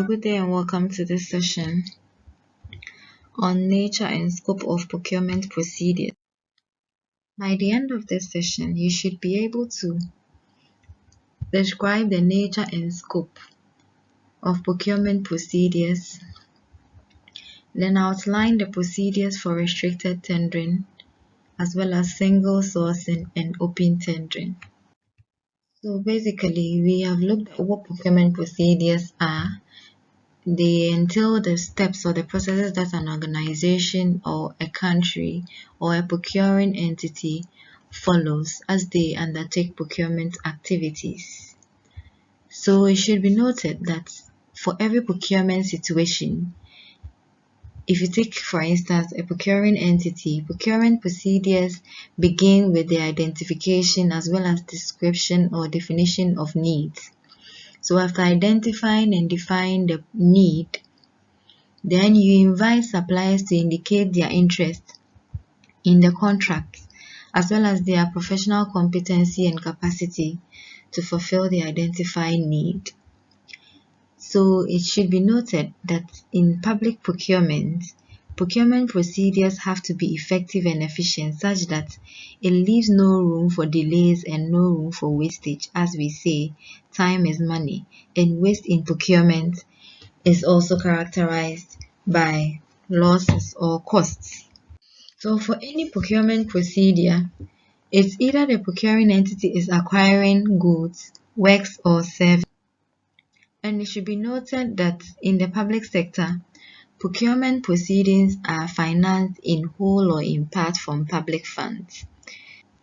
Good day and welcome to this session on nature and scope of procurement procedures. By the end of this session, you should be able to describe the nature and scope of procurement procedures, then outline the procedures for restricted tendering, as well as single sourcing and open tendering. So basically, we have looked at what procurement procedures are. They entail the steps or the processes that an organization or a country or a procuring entity follows as they undertake procurement activities. So it should be noted that for every procurement situation, if you take, for instance, a procuring entity, procurement procedures begin with the identification as well as description or definition of needs. So after identifying and defining the need, then you invite suppliers to indicate their interest in the contract as well as their professional competency and capacity to fulfill the identified need. So it should be noted that in public procurement procedures have to be effective and efficient such that it leaves no room for delays and no room for wastage. As we say, time is money, and waste in procurement is also characterized by losses or costs. So for any procurement procedure, it's either the procuring entity is acquiring goods, works, or services. And it should be noted that in the public sector, procurement proceedings are financed in whole or in part from public funds.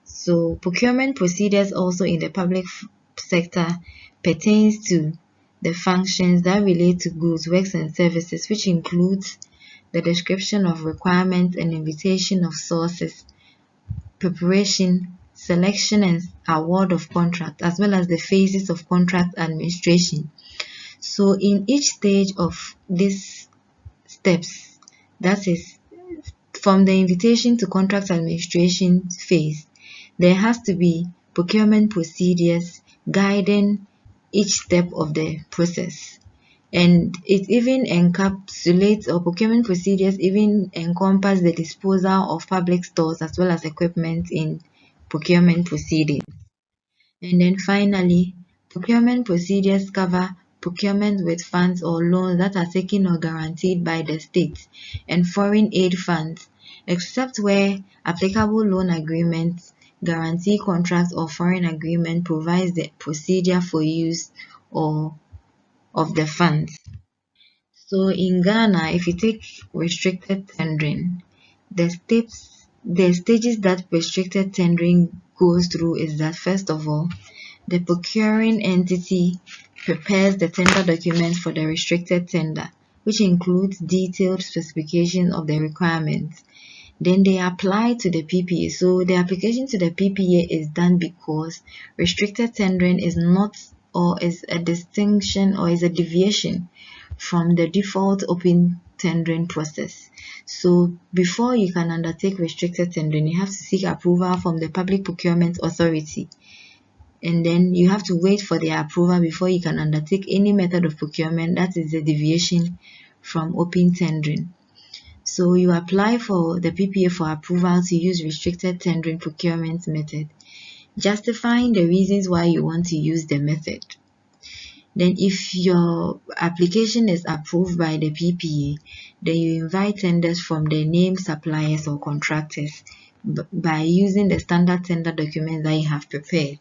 So procurement procedures also in the public sector pertains to the functions that relate to goods, works, and services, which includes the description of requirements and invitation of sources, preparation, selection and award of contract, as well as the phases of contract administration. So in each stage of these steps, that is from the invitation to contract administration phase, there has to be procurement procedures guiding each step of the process. And it even encapsulates, or procurement procedures even encompass the disposal of public stores as well as equipment in procurement proceedings. And then finally, procurement procedures cover procurement with funds or loans that are taken or guaranteed by the state and foreign aid funds, except where applicable loan agreements, guarantee contracts, or foreign agreement provides the procedure for use or of the funds. So in Ghana, if you take restricted tendering, the stages that restricted tendering goes through is that, first of all, the procuring entity prepares the tender document for the restricted tender, which includes detailed specification of the requirements. Then they apply to the PPA. So the application to the PPA is done because restricted tendering is not, or is a distinction, or is a deviation from the default open tendering process. So before you can undertake restricted tendering, you have to seek approval from the Public Procurement Authority, and then you have to wait for their approval before you can undertake any method of procurement that is a deviation from open tendering. So you apply for the PPA for approval to use restricted tendering procurement method, justifying the reasons why you want to use the method. Then if your application is approved by the PPA, then you invite tenders from the named suppliers or contractors by using the standard tender documents that you have prepared.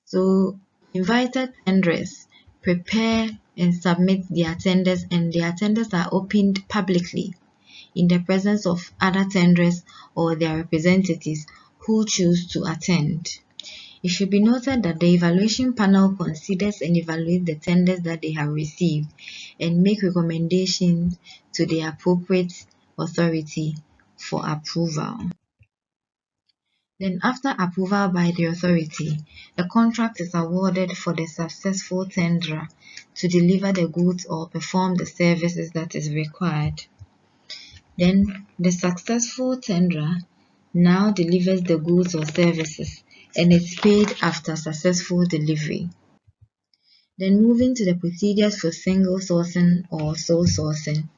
So invited tenderers prepare and submit their tenders, and their tenders are opened publicly in the presence of other tenderers or their representatives who choose to attend. It should be noted that the evaluation panel considers and evaluates the tenders that they have received and make recommendations to the appropriate authority for approval. Then after approval by the authority, a contract is awarded for the successful tenderer to deliver the goods or perform the services that is required. Then the successful tenderer now delivers the goods or services and it's paid after successful delivery. Then moving to the procedures for single sourcing or sole sourcing.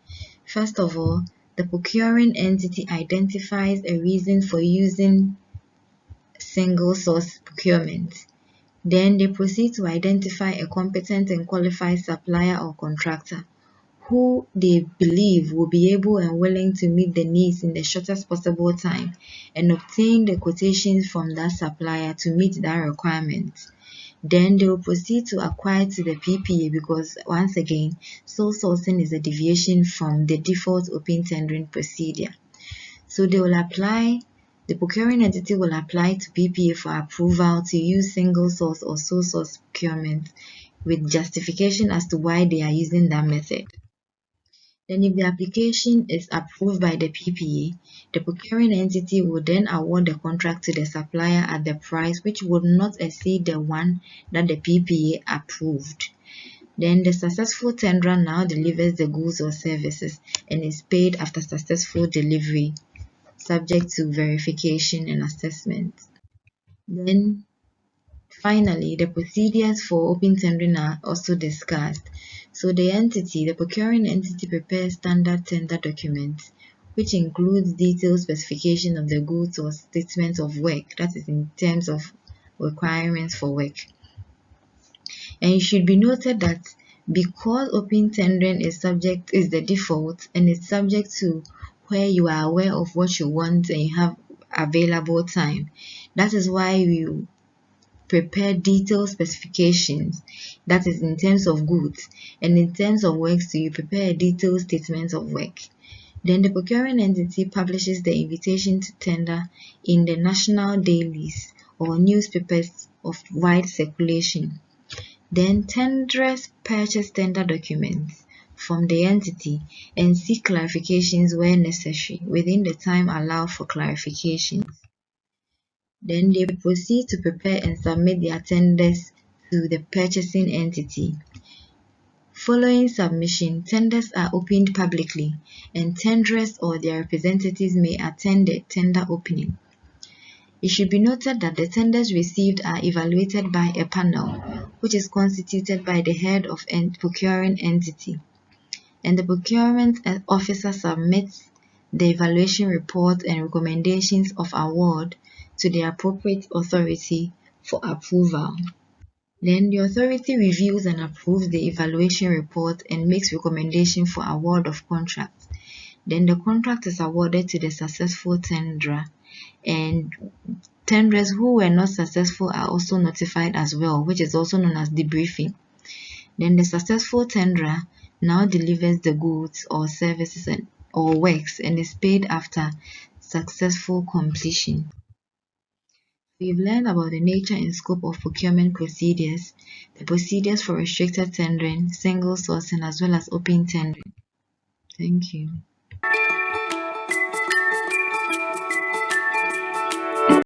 First of all, the procuring entity identifies a reason for using single source procurement. Then they proceed to identify a competent and qualified supplier or contractor who they believe will be able and willing to meet the needs in the shortest possible time and obtain the quotations from that supplier to meet that requirement. Then they will proceed to acquire to the PPA because once again, sole sourcing is a deviation from the default open tendering procedure. So the procuring entity will apply to PPA for approval to use single source or sole source procurement with justification as to why they are using that method. Then if the application is approved by the PPA, the procuring entity will then award the contract to the supplier at the price which would not exceed the one that the PPA approved. Then the successful tenderer now delivers the goods or services and is paid after successful delivery, subject to verification and assessment. Then finally, the procedures for open tendering are also discussed. So the procuring entity prepares standard tender documents, which includes detailed specification of the goods or statements of work, that is in terms of requirements for work. And it should be noted that because open tendering is the default and it's subject to where you are aware of what you want and you have available time, that is why you prepare detailed specifications, that is in terms of goods, and in terms of works, so you prepare a detailed statement of work. Then the procuring entity publishes the invitation to tender in the national dailies or newspapers of wide circulation. Then tenderers purchase tender documents from the entity and seek clarifications where necessary within the time allowed for clarifications. Then they proceed to prepare and submit their tenders to the purchasing entity. Following submission, tenders are opened publicly and tenderers or their representatives may attend the tender opening. It should be noted that the tenders received are evaluated by a panel, which is constituted by the head of procuring entity, and the procurement officer submits the evaluation report and recommendations of award to the appropriate authority for approval. Then the authority reviews and approves the evaluation report and makes recommendation for award of contract. Then the contract is awarded to the successful tenderer, and tenderers who were not successful are also notified as well, which is also known as debriefing. Then the successful tenderer now delivers the goods or services or works and is paid after successful completion. We've learned about the nature and scope of procurement procedures, the procedures for restricted tendering, single sourcing, as well as open tendering. Thank you.